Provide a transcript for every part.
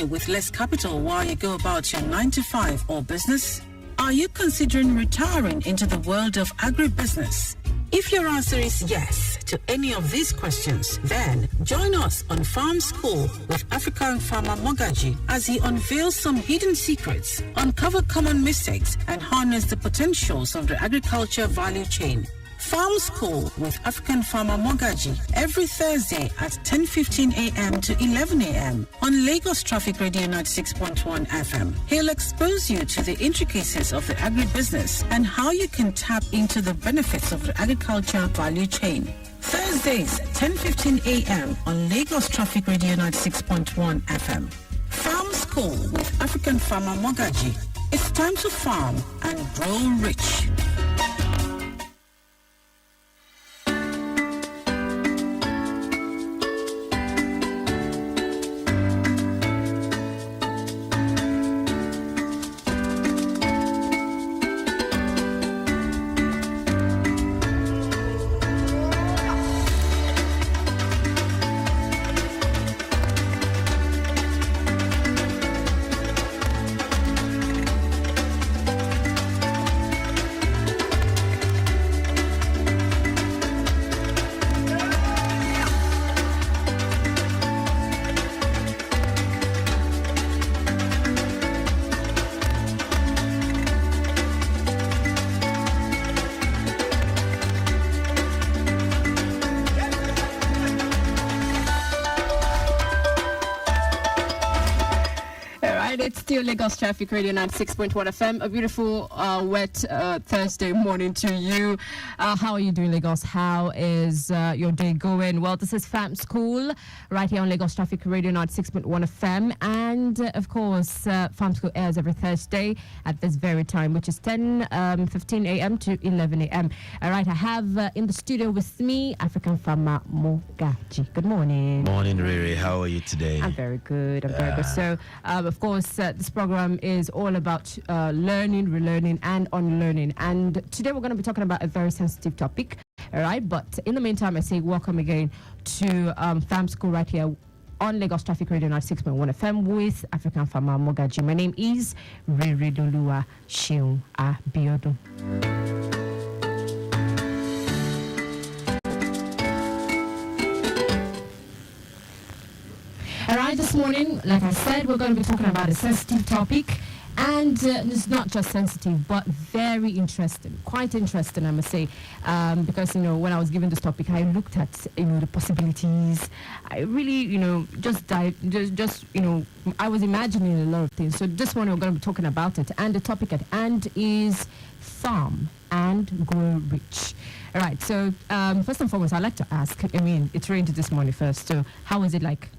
with less capital while you go about your 9 to 5 or business? Are you considering retiring into the world of agribusiness? If your answer is yes to any of these questions, then join us on Farm School with African farmer Mogaji as he unveils some hidden secrets, uncover common mistakes, and harness the potentials of the agriculture value chain. Farm School with African farmer Mogaji every Thursday at 10:15 a.m. to 11 a.m. on Lagos Traffic Radio 96.1 FM. He'll expose you to the intricacies of the agribusiness and how you can tap into the benefits of the agriculture value chain. Thursdays, 10:15 a.m. on Lagos Traffic Radio 96.1 FM. Farm School with African farmer Mogaji. It's time to farm and grow rich. It's still Lagos Traffic Radio 96.1 FM. A beautiful, wet Thursday morning to you. How are you doing, Lagos? How is your day going? Well, this is Farm School right here on Lagos Traffic Radio 96.1 FM. And, of course, Farm School airs every Thursday at this very time, which is 10:15 a.m. to 11 a.m. All right, I have in the studio with me African farmer Mogaji. Good morning. Morning, Riri. How are you today? I'm very good. I'm very good. So, of course, this program is all about learning, relearning, and unlearning. And today we're going to be talking about a very sensitive topic. All right. But in the meantime, I say welcome again to Farm School right here on Lagos Traffic Radio 96.1 FM with African farmer Mogaji. My name is Riri Dolua Sheung Abiodun. All right, this morning, like I said, we're going to be talking about a sensitive topic. And it's not just sensitive, but very interesting. Quite interesting, I must say. Because, when I was given this topic, I looked at, the possibilities. I really, I was imagining a lot of things. So this morning, we're going to be talking about it. And the topic at hand is farm and grow rich. All right, so first and foremost, I'd like to ask, it's rained this morning first. So how was it like?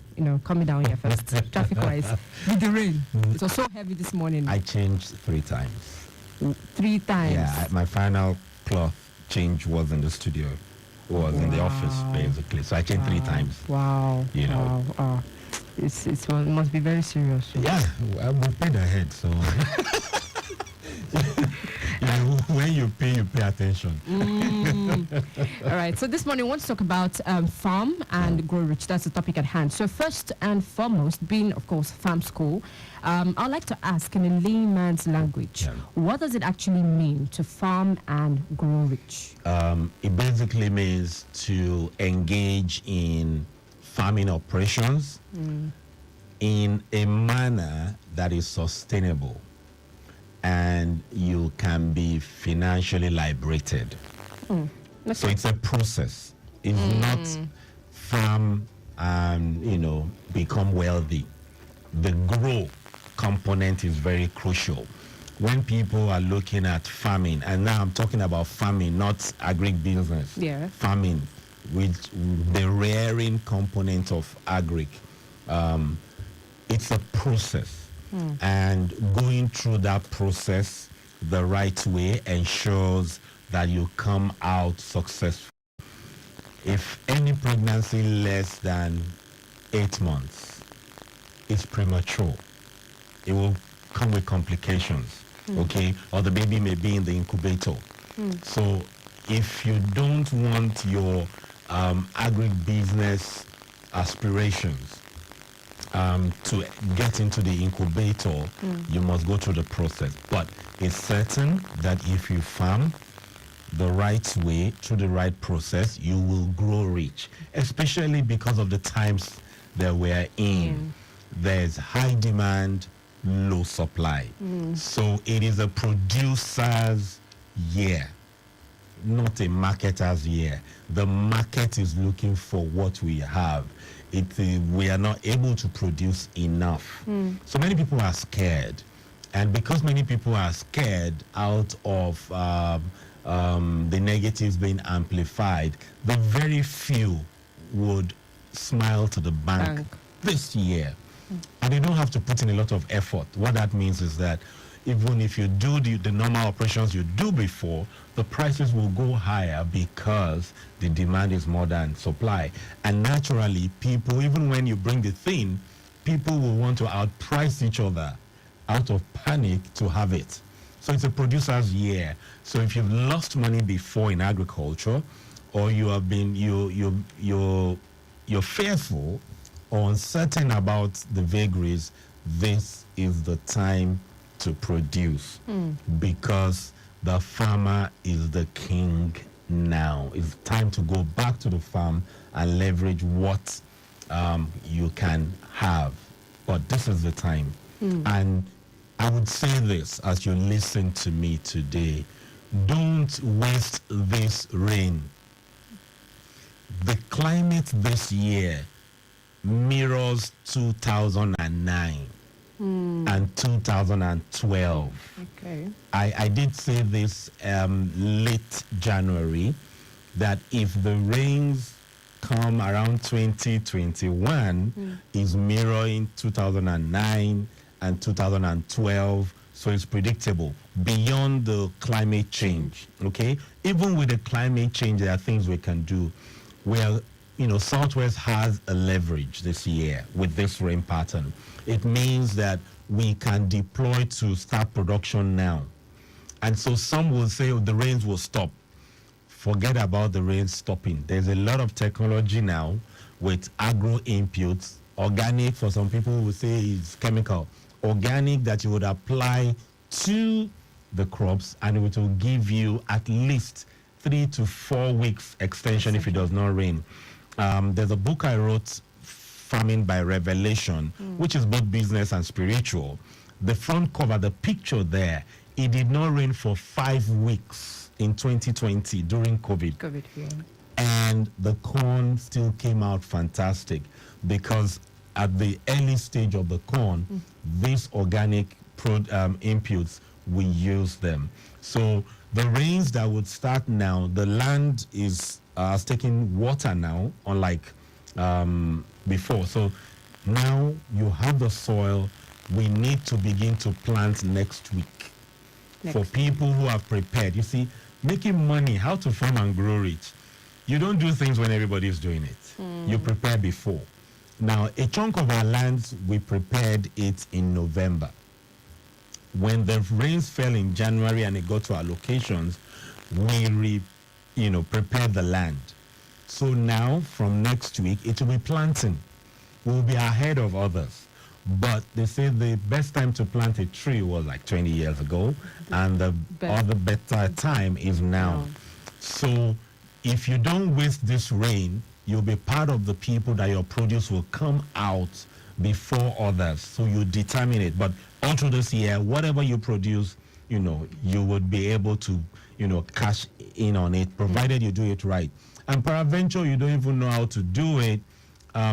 Coming down here first, traffic-wise, with the rain. It was so heavy this morning. I changed 3 times. 3 times? Yeah, my final cloth change was in the studio. It was in the office, basically. So I changed 3 times. Wow. Wow. It must be very serious. Yeah, we paid ahead, so... when you pay attention. All right, so this morning I want to talk about farm and grow rich. That's the topic at hand. So first and foremost, being, of course, Farm School, I'd like to ask in a layman's language, what does it actually mean to farm and grow rich? It basically means to engage in farming operations in a manner that is sustainable, and you can be financially liberated. So it's a process. It's not farm and, become wealthy. The grow component is very crucial. When people are looking at farming, and now I'm talking about farming, not agribusiness. Yeah. Farming, with the rearing component of agric. It's a process. And going through that process the right way ensures that you come out successful. If any pregnancy less than 8 months is premature, it will come with complications, okay? Or the baby may be in the incubator. So if you don't want your agribusiness aspirations to get into the incubator, you must go through the process. But it's certain that if you farm the right way, through the right process, you will grow rich, especially because of the times that we're in. There's high demand, low supply. So it is a producer's year, not a marketer's year. The market is looking for what we have. We are not able to produce enough. So many people are scared. And because many people are scared out of the negatives being amplified, the very few would smile to the bank. This year. And they don't have to put in a lot of effort. What that means is that even if you do the normal operations you do before, the prices will go higher because the demand is more than supply. And naturally, people, even when you bring the thing, people will want to outprice each other out of panic to have it. So it's a producer's year. So if you've lost money before in agriculture, or you have been you're fearful or uncertain about the vagaries, this is the time to produce, because the farmer is the king now. It's time to go back to the farm and leverage what you can have. But this is the time. And I would say this as you listen to me today: don't waste this rain. The climate this year mirrors 2009 and 2012. Okay. I did say this late January, that if the rains come around 2021, is mirroring 2009 and 2012, so it's predictable beyond the climate change. Okay, even with the climate change, there are things we can do. Well, Southwest has a leverage this year with this rain pattern. It means that we can deploy to start production now. And so some will say, oh, the rains will stop. Forget about the rain stopping. There's a lot of technology now with agro inputs. Organic, for some people will say, is chemical. Organic that you would apply to the crops, and it will give you at least 3 to 4 weeks extension if it does not rain. There's a book I wrote, Farming by Revelation, which is both business and spiritual. The front cover, the picture there, it did not rain for 5 weeks in 2020 during COVID. Yeah. And the corn still came out fantastic, because at the early stage of the corn, these organic inputs, we use them. So the rains that would start now, the land is taking water now, unlike before. So now you have the soil. We need to begin to plant next week. For people who have prepared. You see, making money, how to farm and grow rich. You don't do things when everybody is doing it. You prepare before. Now, a chunk of our lands, we prepared it in November. When the rains fell in January and it got to our locations, we prepared the land. So now, from next week, it will be planting. We'll be ahead of others. But they say the best time to plant a tree was like 20 years ago, and the other better time is now. So if you don't waste this rain, you'll be part of the people that your produce will come out before others. So you determine it. But all through this year, whatever you produce, you would be able to, cash in on it, provided you do it right. And peradventure, you don't even know how to do it,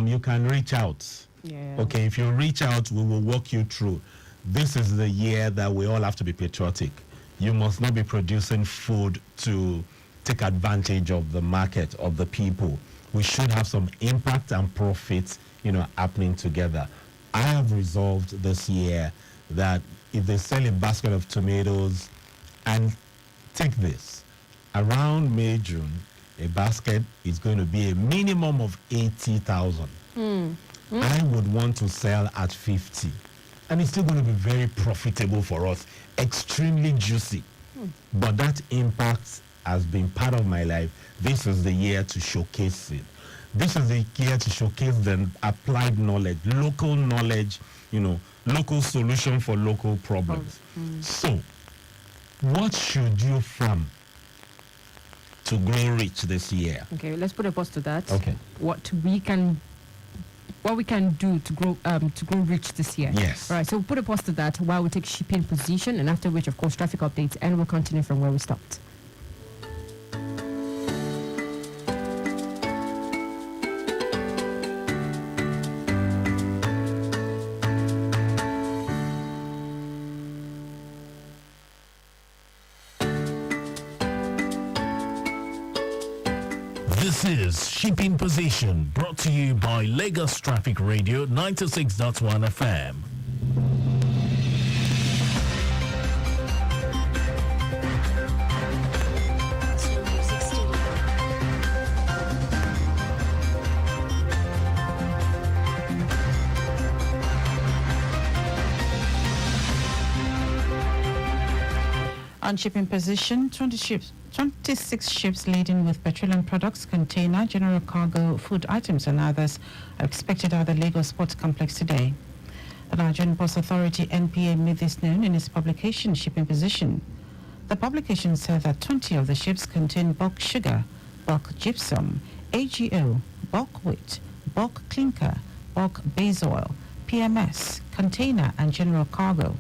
you can reach out. Yeah. Okay, if you reach out, we will walk you through. This is the year that we all have to be patriotic. You must not be producing food to take advantage of the market, of the people. We should have some impact and profits, happening together. I have resolved this year that if they sell a basket of tomatoes, and take this, around May, June, a basket is going to be a minimum of 80,000. I would want to sell at 50. And it's still going to be very profitable for us, extremely juicy. But that impact has been part of my life. This is the year to showcase it. This is a year to showcase the applied knowledge, local solution for local problems. So, what should you farm to grow rich this year? Okay, let's put a pause to that. Okay. What we can do to grow rich this year. Yes. All right, so we'll put a pause to that while we take shipping position, and after which, of course, traffic updates, and we'll continue from where we stopped. This is Shipping Position, brought to you by Lagos Traffic Radio 96.1 FM. On shipping position, 26 ships laden with petroleum products, container, general cargo, food items and others are expected out of the Lagos Port Complex today. The Nigerian Ports Authority (NPA) made this known in its publication Shipping Position. The publication said that 20 of the ships contain bulk sugar, bulk gypsum, AGO, bulk wheat, bulk clinker, bulk base oil, PMS, container and general cargo.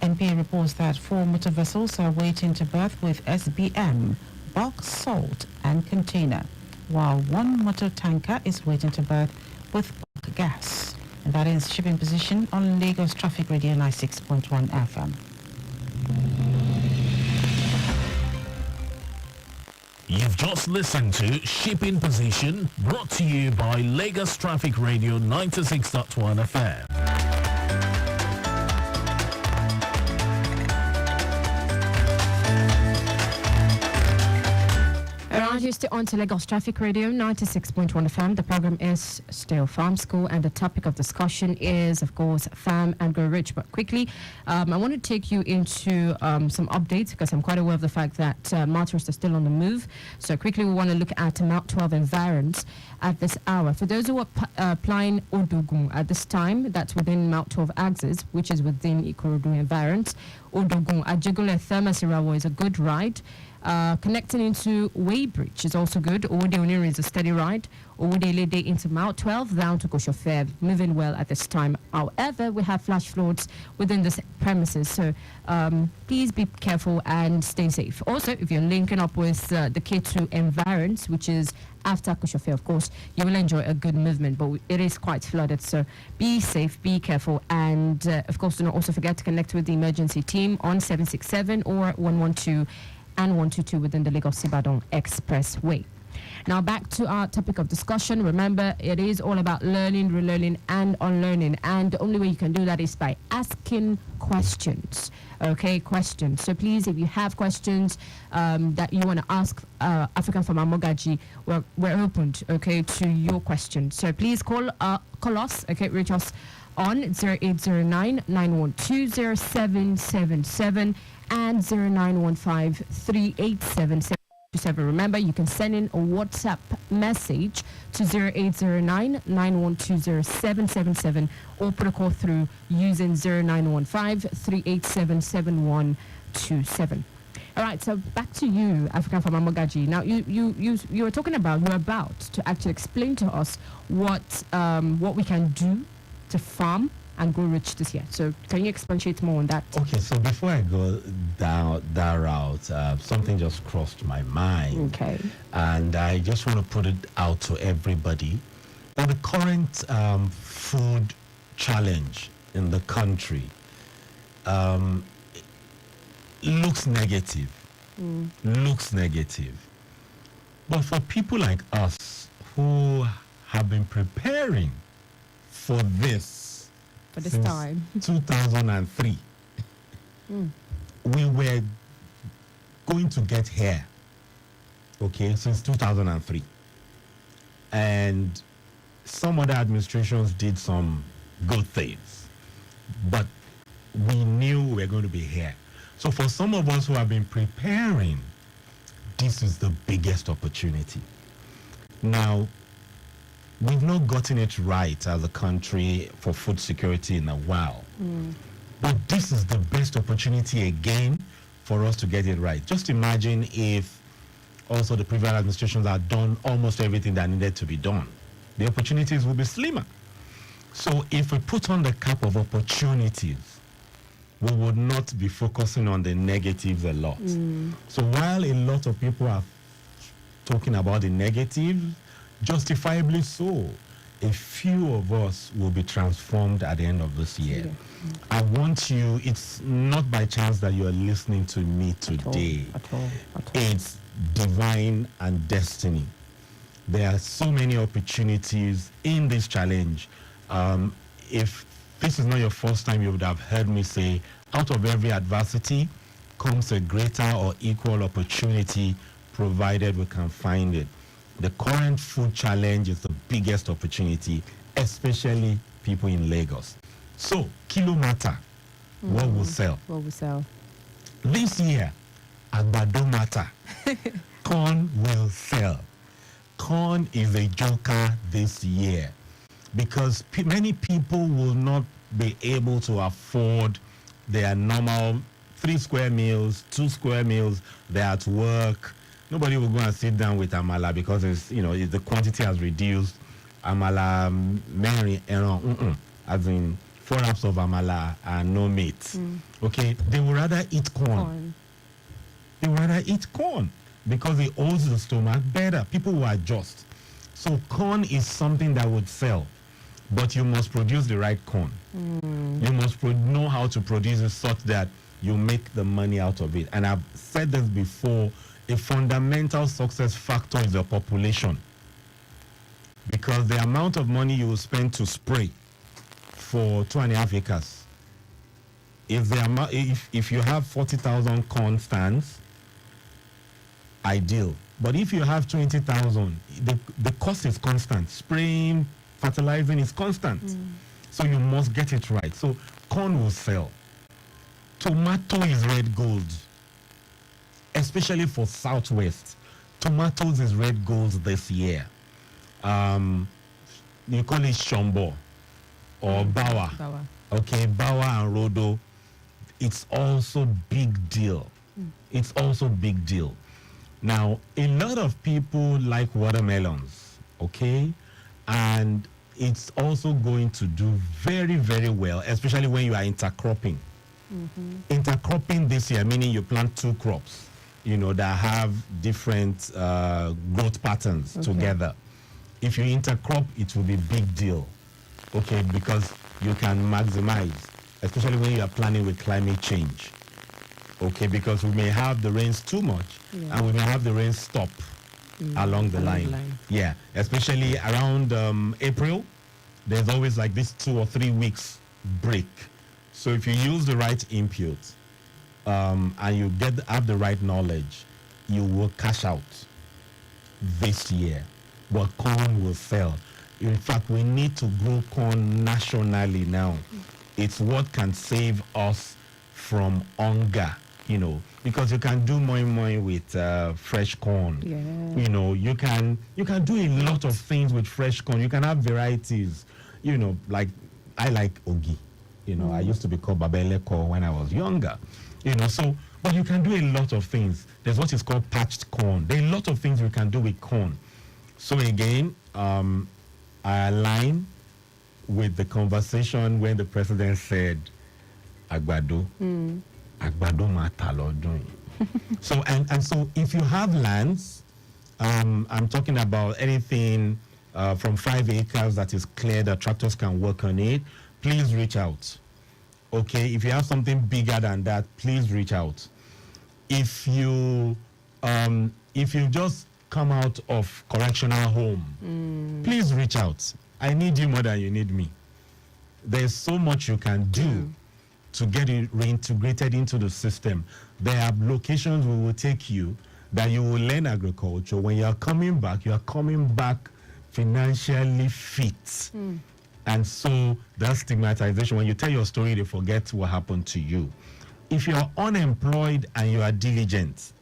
NPA reports that 4 motor vessels are waiting to berth with SBM, bulk salt and container, while 1 motor tanker is waiting to berth with bulk gas. And that is Shipping Position on Lagos Traffic Radio 96.1 FM. You've just listened to Shipping Position, brought to you by Lagos Traffic Radio 96.1 FM. You're still on to Lagos Traffic Radio 96.1 FM. The program is still Farm School, and the topic of discussion is, of course, farm and grow rich. But quickly, I want to take you into some updates, because I'm quite aware of the fact that motorists are still on the move. So quickly, we want to look at Mount 12 environs at this hour. For those who are applying Odogun at this time, that's within Mount 12 axis, which is within Ikorodu environs. Odogun Ajigule Thermasirawo is a good ride. Connecting into Weybridge is also good. Owode Oniri is a steady ride. Owode Elede into Mount 12 down to Koshofe, moving well at this time. However, we have flash floods within the premises, so please be careful and stay safe. Also, if you're linking up with the K2 environs, which is after Koshofe, of course, you will enjoy a good movement, but it is quite flooded, so be safe, be careful, and of course, do not also forget to connect with the emergency team on 767 or 112 and 122 within the Lagos-Ibadan Expressway. Now back to our topic of discussion. Remember, it is all about learning, relearning and unlearning, and the only way you can do that is by asking questions. Okay, questions. So please, if you have questions that you want to ask African Farmer Mogaji, we're open, okay, to your questions. So please call us, okay, reach us on 0809-912-0777 and 0915-3877. Remember, you can send in a WhatsApp message to 0809-912-0777 or put a call through using 0915-387-7127. All right, so back to you, African Farmer Mogaji. Now, you were talking about, you're about to actually explain to us what we can do to farm and grow rich this year. So can you expatiate more on that? Okay, so before I go down that route, something just crossed my mind. Okay. And I just want to put it out to everybody that the current food challenge in the country looks negative. Looks negative. But for people like us who have been preparing for this since time 2003, we were going to get here, okay, since 2003, and some other administrations did some good things, but we knew we were going to be here. So for some of us who have been preparing, this is the biggest opportunity. Now, we've not gotten it right as a country for food security in a while. But this is the best opportunity again for us to get it right. Just imagine if also the previous administrations had done almost everything that needed to be done. The opportunities will be slimmer. So if we put on the cap of opportunities, we would not be focusing on the negatives a lot. So while a lot of people are talking about the negatives, justifiably so, a few of us will be transformed at the end of this year. I want you, it's not by chance that you are listening to me today. At all. It's divine and destiny. There are so many opportunities in this challenge. If this is not your first time, you would have heard me say, out of every adversity comes a greater or equal opportunity, provided we can find it. The current food challenge is the biggest opportunity, especially people in Lagos. So, kilo matter, what will sell? What will sell? This year, agbado matter, corn will sell. Corn is a joker this year because many people will not be able to afford their normal 3 square meals, 2 square meals. They're at work. Nobody will go and sit down with amala because the quantity has reduced. Amala, Mary, as in 4 wraps of amala and no meat. Okay, they would rather eat corn. They would rather eat corn because it holds the stomach better. People will adjust. So corn is something that would sell, but you must produce the right corn. You must know how to produce it such that you make the money out of it. And I've said this before, a fundamental success factor is the population. Because the amount of money you will spend to spray for 2.5 acres, if you have 40,000 corn stands, ideal. But if you have 20,000, the cost is constant. Spraying, fertilizing is constant. So you must get it right. So corn will sell. Tomato is red gold, especially for Southwest. Tomatoes is red gold this year. You call it Shombo or Bawa. Okay, Bawa and Rodo. It's also big deal. It's also big deal. Now, a lot of people like watermelons, okay? And it's also going to do very, very well, especially when you are intercropping. Intercropping this year, meaning you plant 2 crops, that have different growth patterns together. If you intercrop, it will be big deal, okay? Because you can maximize, especially when you are planning with climate change. Okay, because we may have the rains too much and we may have the rains stop along the line. Yeah, especially around April, there's always like this 2 or 3 weeks break. So if you use the right input and you have the right knowledge, you will cash out this year. But corn will sell. In fact, we need to grow corn nationally now. It's what can save us from hunger. Because you can do more with fresh corn. You can do a lot of things with fresh corn. You can have varieties. Like I like ogi. I used to be called babeleko when I was younger. But you can do a lot of things. There's what is called patched corn. There are a lot of things we can do with corn. So again, I align with the conversation when the president said, Agbado. Agbado matalo doing. So so if you have lands, I'm talking about anything from 5 acres that is clear that tractors can work on it, please reach out. Okay, if you have something bigger than that, please reach out. If you just come out of correctional home, please reach out. I need you more than you need me. There's so much you can do to get it reintegrated into the system. There are locations we will take you that you will learn agriculture. When you are coming back financially fit. And so that stigmatization, when you tell your story, they forget what happened to you. If you're unemployed and you are diligent,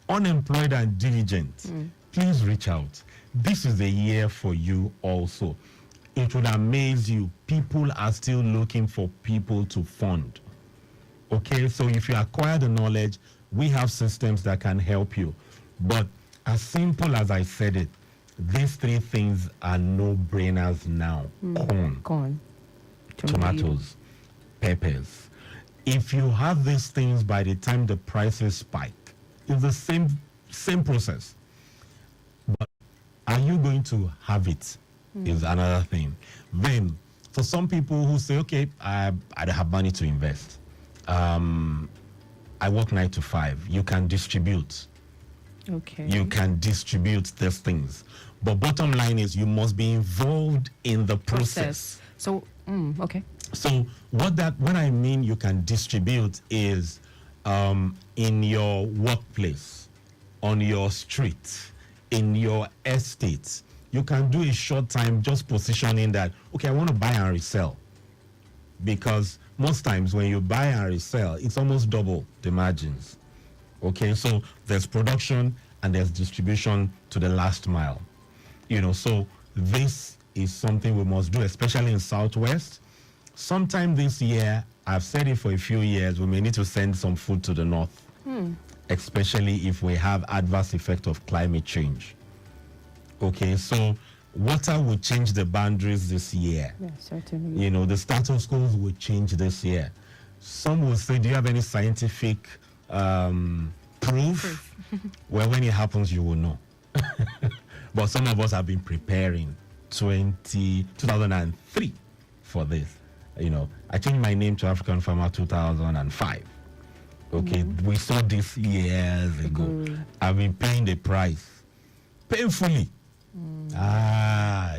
unemployed and diligent, please reach out. this is a year for you also. It would amaze you. People are still looking for people to fund. Okay, so if you acquire the knowledge, we have systems that can help you. But as simple as I said it, these three things are no-brainers now. Corn. Tomatoes, peppers. If you have these things by the time the prices spike, it's the same process. But are you going to have it? Is another thing. Then, for some people who say, okay, I don't have money to invest. I work 9 to 5. You can distribute. Okay. You can distribute these things. But bottom line is you must be involved in the process. So, okay. So what I mean you can distribute is in your workplace, on your street, in your estate. You can do a short time just positioning that, okay, I want to buy and resell. Because most times when you buy and resell, it's almost double the margins. Okay, so there's production and there's distribution to the last mile. So this is something we must do, especially in Southwest. Sometime this year, I've said it for a few years, we may need to send some food to the north, especially if we have adverse effect of climate change. Okay, so water will change the boundaries this year. Yeah, certainly. The status quo will change this year. Some will say, do you have any scientific proof? Well, when it happens, you will know. But some of us have been preparing 2003 for this. I changed my name to African Farmer 2005. Okay, we saw this years ago. I've been paying the price painfully.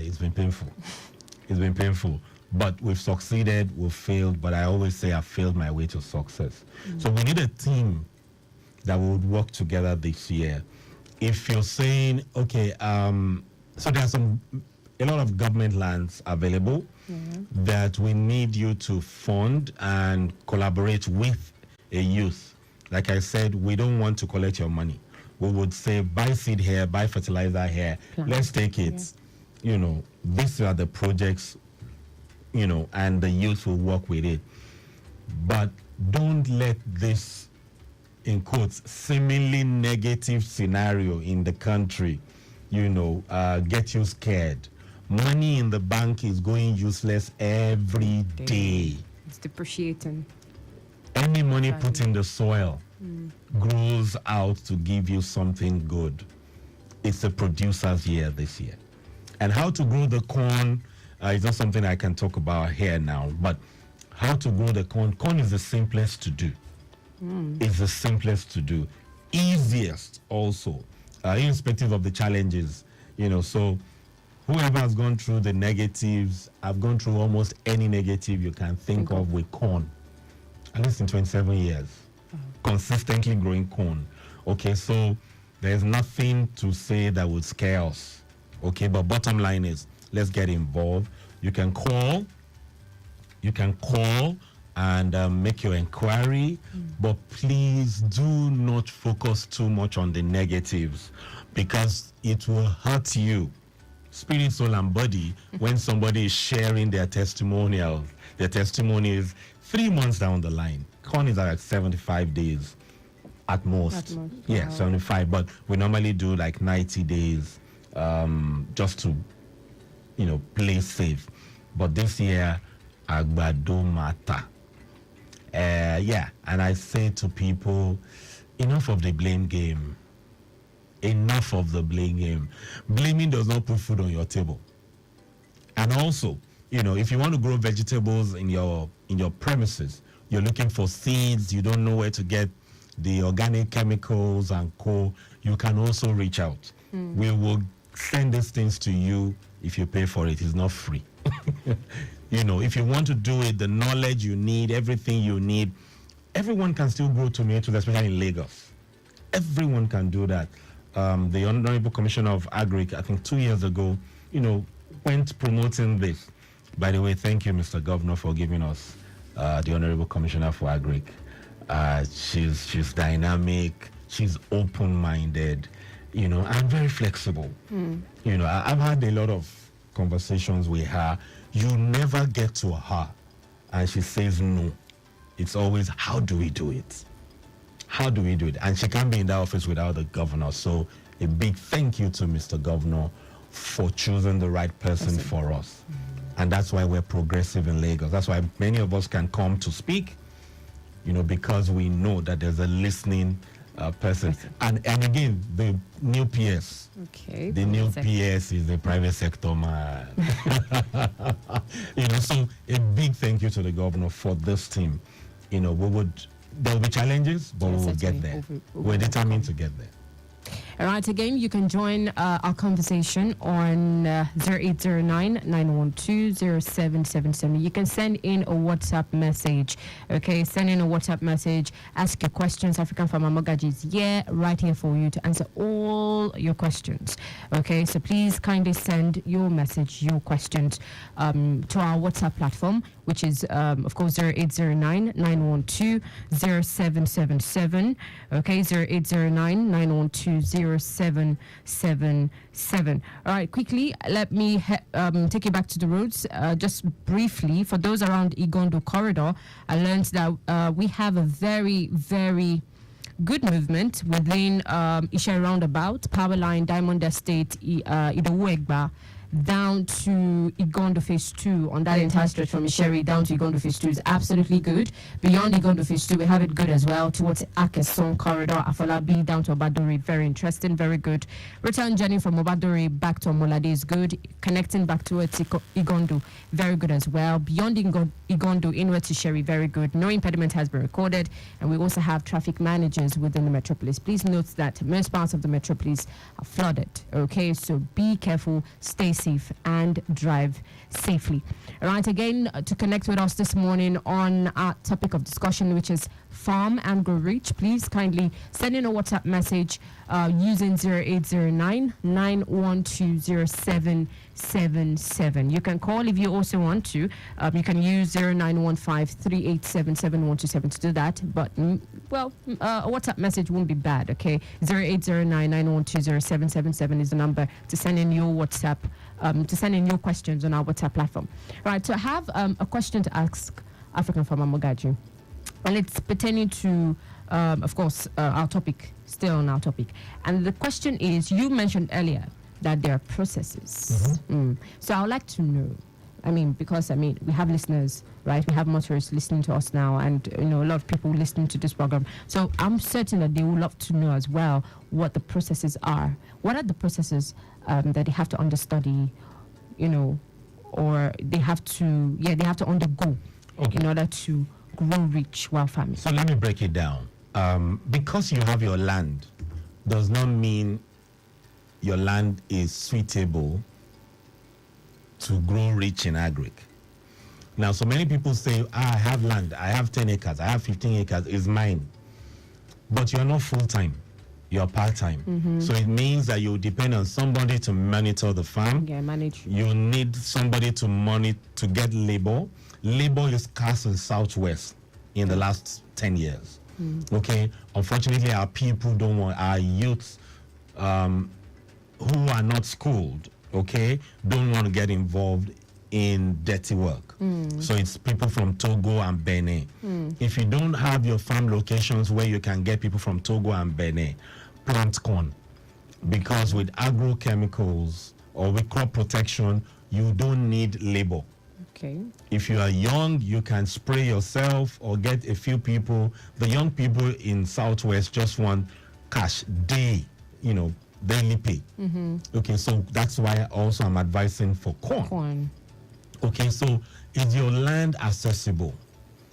It's been painful. It's been painful. But we've succeeded, we've failed, but I always say I've failed my way to success. So we need a team that would work together this year. If you're saying, okay, so there's a lot of government lands available that we need you to fund and collaborate with a youth. Like I said, we don't want to collect your money. We would say, buy seed here, buy fertilizer here. Let's take it. These are the projects, and the youth will work with it. But don't let this, in quotes, seemingly negative scenario in the country, get you scared. Money in the bank is going useless every day. It's depreciating. Any money put in the soil grows out to give you something good. It's a producer's year this year. And how to grow the corn is not something I can talk about here now, but how to grow the corn. Corn is the simplest to do. It's the simplest to do. Easiest also, irrespective of the challenges. So whoever has gone through the negatives, I've gone through almost any negative you can think of with corn. At least in 27 years. Consistently growing corn. Okay, so there's nothing to say that would scare us. Okay, but bottom line is, let's get involved. You can call and make your inquiry, but please do not focus too much on the negatives, because it will hurt you, spirit, soul, and body, when somebody is sharing their testimonials. Their testimony is 3 months down the line. Corn is at 75 days at most. Yeah, 75. But we normally do like 90 days just to, play safe. But this year, agbado matter. And I say to people, enough of the blame game. Enough of the blame game. Blaming does not put food on your table. And also, if you want to grow vegetables in your premises, you're looking for seeds, you don't know where to get the organic chemicals and co, you can also reach out. We will send these things to you if you pay for it. It's not free. If you want to do it, the knowledge you need, everything you need, everyone can still grow tomatoes, especially in Lagos. Everyone can do that. The Honorable Commissioner of Agric, I think 2 years ago, went promoting this. By the way, thank you, Mr. Governor, for giving us the Honorable Commissioner for Agric. She's dynamic, she's open-minded, I'm very flexible. I've had a lot of conversations with her. You never get to her and she says no. It's always, how do we do it? How do we do it? And she can't be in that office without the governor. So a big thank you to Mr. Governor for choosing the right person for us. And that's why we're progressive in Lagos. That's why many of us can come to speak, because we know that there's a listening person. And again, the new PS. Okay. The new PS is the private sector man. So a big thank you to the governor for this team. There will be challenges, but we will get there. We're determined to get there. All right, again, you can join our conversation on 0809-912-0777. You can send in a WhatsApp message, okay? Send in a WhatsApp message, ask your questions. African Farmer Mogaji is here, right here for you to answer all your questions, okay? So please kindly send your message, your questions to our WhatsApp platform, which is, of course, 0809-912-0777, okay? 0809-912-0777. All right, quickly, let me take you back to the roads. Just briefly, for those around Igondo corridor, I learned that we have a very, very good movement within Isha Roundabout, Power Line, Diamond Estate, Idowu Egba, down to Igondo Phase 2 on that entire stretch from Isheri down to Igondo Phase 2 is absolutely good. Beyond Igondo Phase 2, we have it good as well towards Akeson Corridor, Afolabi down to Obadori. Very interesting, very good. Return journey from Obadori back to Omolade is good. Connecting back towards Igondo, very good as well. Beyond Igondo, inward to Isheri, very good. No impediment has been recorded. And we also have traffic managers within the metropolis. Please note that most parts of the metropolis are flooded. Okay, so be careful, stay safe and drive safely. All right, again, to connect with us this morning on our topic of discussion, which is farm and grow rich, please kindly send in a WhatsApp message using 0809-912-0777. You can call if you also want to. You can use 0915-387-7127 to do that. But, a WhatsApp message won't be bad, okay? 0809-912-0777 is the number to send in your WhatsApp, to send in your questions on our WhatsApp platform. Right, so I have a question to ask African Farmer Mogaji. And it's pertaining to, of course, our topic, still on our topic. And the question is, you mentioned earlier that there are processes. So I would like to know, because we have listeners, right? We have motorists listening to us now, and a lot of people listening to this program. So I'm certain that they would love to know as well what the processes are. What are the processes that they have to understudy, or they have to undergo in order to grow rich while farming? So let me break it down. Because you have your land does not mean your land is suitable to grow rich in agric. Now, so many people say, I have land, I have 10 acres, I have 15 acres, it's mine. But you're not full-time, you're part-time. So it means that you depend on somebody to monitor the farm. Yeah, manage. You need somebody to get labor. Labor is scarce in Southwest in the last 10 years. Okay, unfortunately, our people don't want, our youths who are not schooled, okay, don't want to get involved in dirty work. So it's people from Togo and Benin. If you don't have your farm locations where you can get people from Togo and Benin, plant corn. Because with agrochemicals or with crop protection, you don't need labor. Okay. If you are young, you can spray yourself or get a few people. The young people in Southwest just want cash, daily pay. Okay, so that's why also I'm advising for corn. Okay, so is your land accessible?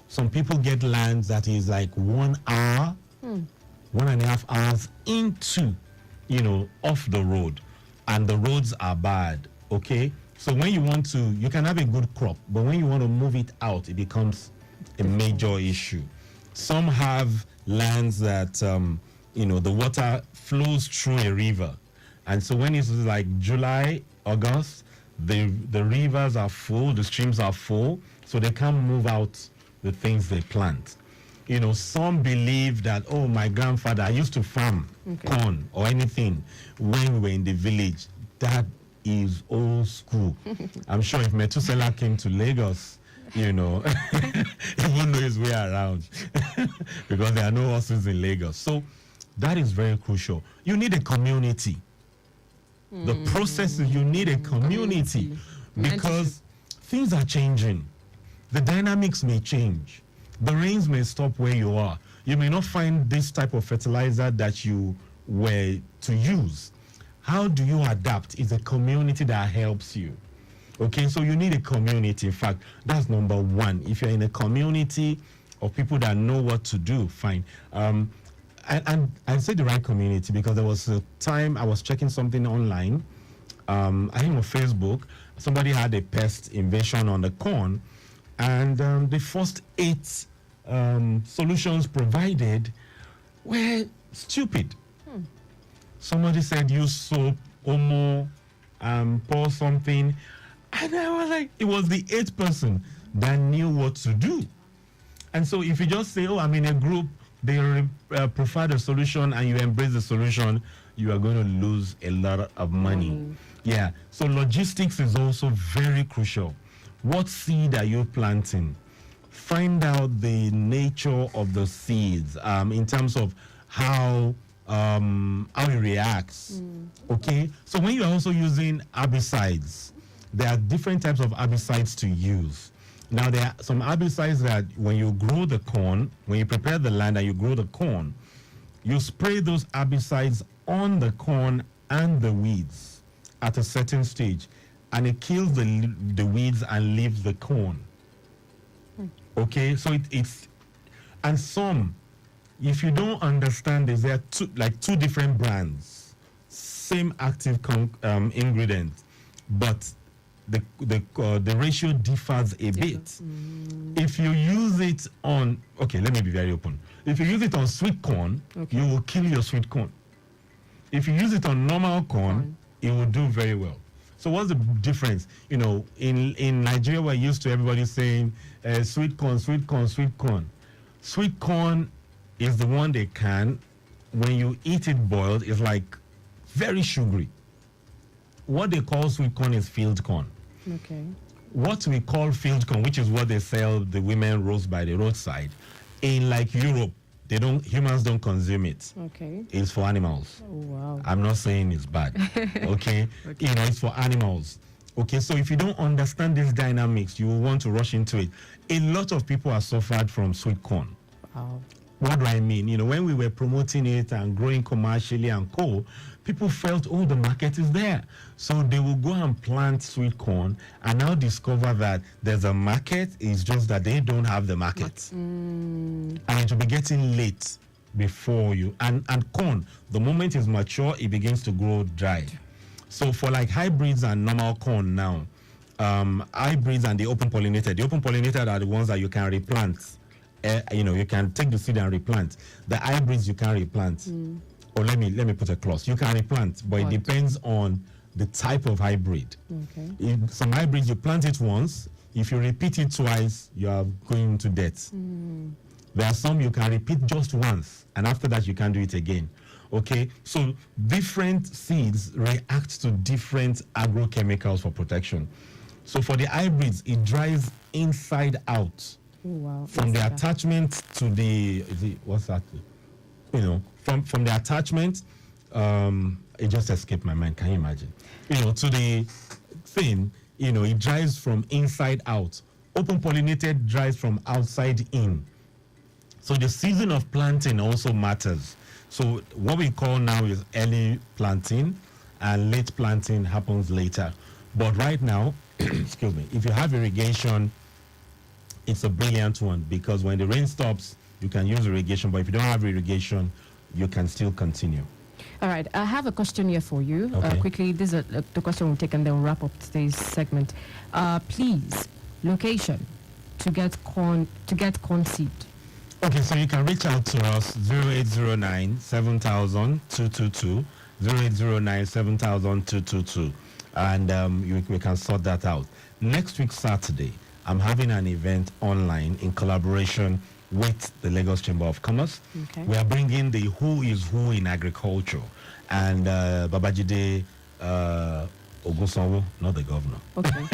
Some people get land that is like 1 hour, 1.5 hours into, off the road, and the roads are bad. Okay. So when you want to, you can have a good crop, but when you want to move it out, it becomes a major issue. Some have lands that, the water flows through a river. And so when it's like July, August, the rivers are full, the streams are full, so they can't move out the things they plant. Some believe that, oh, my grandfather, I used to farm corn or anything when we were in the village. That is old school. I'm sure if Methuselah came to Lagos, he won't know his way around because there are no horses in Lagos. So that is very crucial. You need a community. The process is you need a community because things are changing. The dynamics may change. The rains may stop where you are. You may not find this type of fertilizer that you were to use. How do you adapt? It's a community that helps you. Okay, so you need a community. In fact, that's number one. If you're in a community of people that know what to do, fine. And I say the right community because there was a time I was checking something online. I think on Facebook, somebody had a pest invasion on the corn, and the first 8 solutions provided were stupid. Somebody said use soap, Omo, pour something. And I was like, it was the 8th person that knew what to do. And so if you just say, oh, I'm in a group, they provide a solution and you embrace the solution, you are going to lose a lot of money. Yeah, so logistics is also very crucial. What seed are you planting? Find out the nature of the seeds in terms of how it reacts. Okay, so when you are also using herbicides, there are different types of herbicides to use. Now, there are some herbicides that when you grow the corn, when you prepare the land and you grow the corn, you spray those herbicides on the corn and the weeds at a certain stage, and it kills the weeds and leaves the corn. Okay, so it's, and some, if you don't understand this, there are two different brands, same active ingredient, but the ratio differs a bit. If you use it on, okay, let me be very open. If you use it on sweet corn, you will kill your sweet corn. If you use it on normal corn, it will do very well. So what's the difference? In Nigeria, we're used to everybody saying sweet corn, sweet corn, sweet corn. Sweet corn is the one they can. When you eat it boiled, it's like very sugary. What they call sweet corn is field corn. Okay. What we call field corn, which is what they sell the women roast by the roadside, in like Europe, humans don't consume it. Okay. It's for animals. Oh, wow. I'm not saying it's bad. Okay? It's for animals. Okay, so if you don't understand these dynamics, you will want to rush into it. A lot of people have suffered from sweet corn. Wow. What do I mean? When we were promoting it and growing commercially and co, people felt, oh, the market is there. So they will go and plant sweet corn and now discover that there's a market. It's just that they don't have the market. And it will be getting late before you. And corn, the moment it's mature, it begins to grow dry. So for like hybrids and normal corn now, hybrids and the open pollinated are the ones that you can replant. You can take the seed and replant. The hybrids you can replant. Or let me put a clause. You can replant, but it depends on the type of hybrid. Okay. In some hybrids, you plant it once. If you repeat it twice, you are going to death. There are some you can repeat just once, and after that, you can't do it again. Okay? So different seeds react to different agrochemicals for protection. So for the hybrids, it dries inside out. Oh, wow. From the attachment to the what's that? From the attachment, it just escaped my mind. Can you imagine? To the thing, it dries from inside out. Open pollinated dries from outside in. So the season of planting also matters. So what we call now is early planting, and late planting happens later. But right now, excuse me, if you have irrigation, it's a brilliant one because when the rain stops, you can use irrigation. But if you don't have irrigation, you can still continue. All right. I have a question here for you. Okay. Quickly, this is the question we'll take and then we'll wrap up today's segment. Please, location to get corn seed. Okay, so you can reach out to us 0809 7000 222, 0809 7000 222, and we can sort that out. Next week, Saturday, I'm having an event online in collaboration with the Lagos Chamber of Commerce. Okay. We are bringing the who is who in agriculture. And Babajide Ogunsanwo, not the governor. Okay.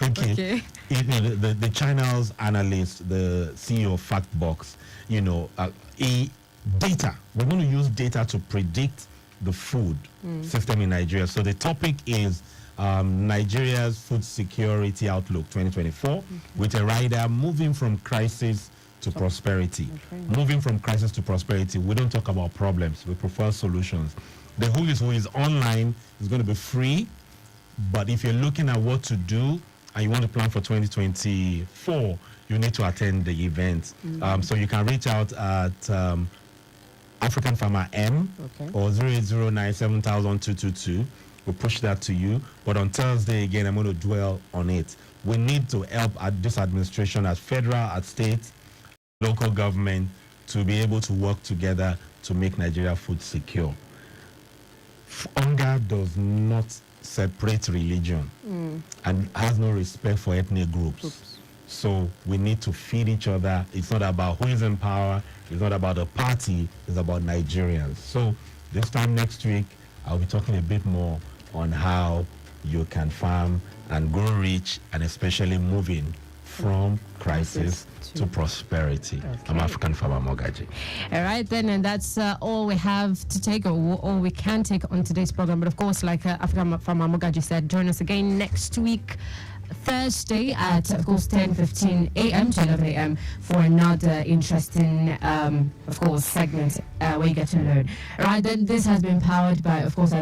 Okay. The channel's analyst, the CEO of Factbox, data. We're going to use data to predict the food system in Nigeria. So the topic is Nigeria's food security outlook 2024 with a rider moving from crisis to prosperity. Okay. Moving from crisis to prosperity, we don't talk about problems, we prefer solutions. The who is online is going to be free, but if you're looking at what to do and you want to plan for 2024, you need to attend the event. So you can reach out at African Farmer M or 0809-7222. We'll push that to you. But on Thursday, again, I'm going to dwell on it. We need to help at this administration, at federal, at state, local government, to be able to work together to make Nigeria food secure. Hunger does not separate religion and has no respect for ethnic groups. So we need to feed each other. It's not about who is in power. It's not about a party. It's about Nigerians. So this time next week, I'll be talking a bit more on how you can farm and grow rich, and especially moving from crisis to prosperity. I'm African Farmer Mogaji. All right, then, and that's all we have to take, or all we can take on today's program. But of course, like African Farmer Mogaji said, join us again next week, Thursday at, of course, 10:15 a.m. to 11 a.m. for another interesting, of course, segment where you get to learn. All right, then this has been powered by, of course,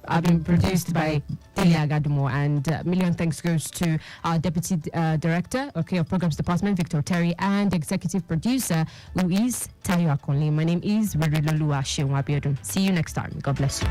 I've been produced by Delia Agadumo, and million thanks goes to our Deputy Director, of Programs Department, Victor Terry, and Executive Producer, who is Tayo Akonle. My name is Verilolua Shewabiodun. See you next time. God bless you.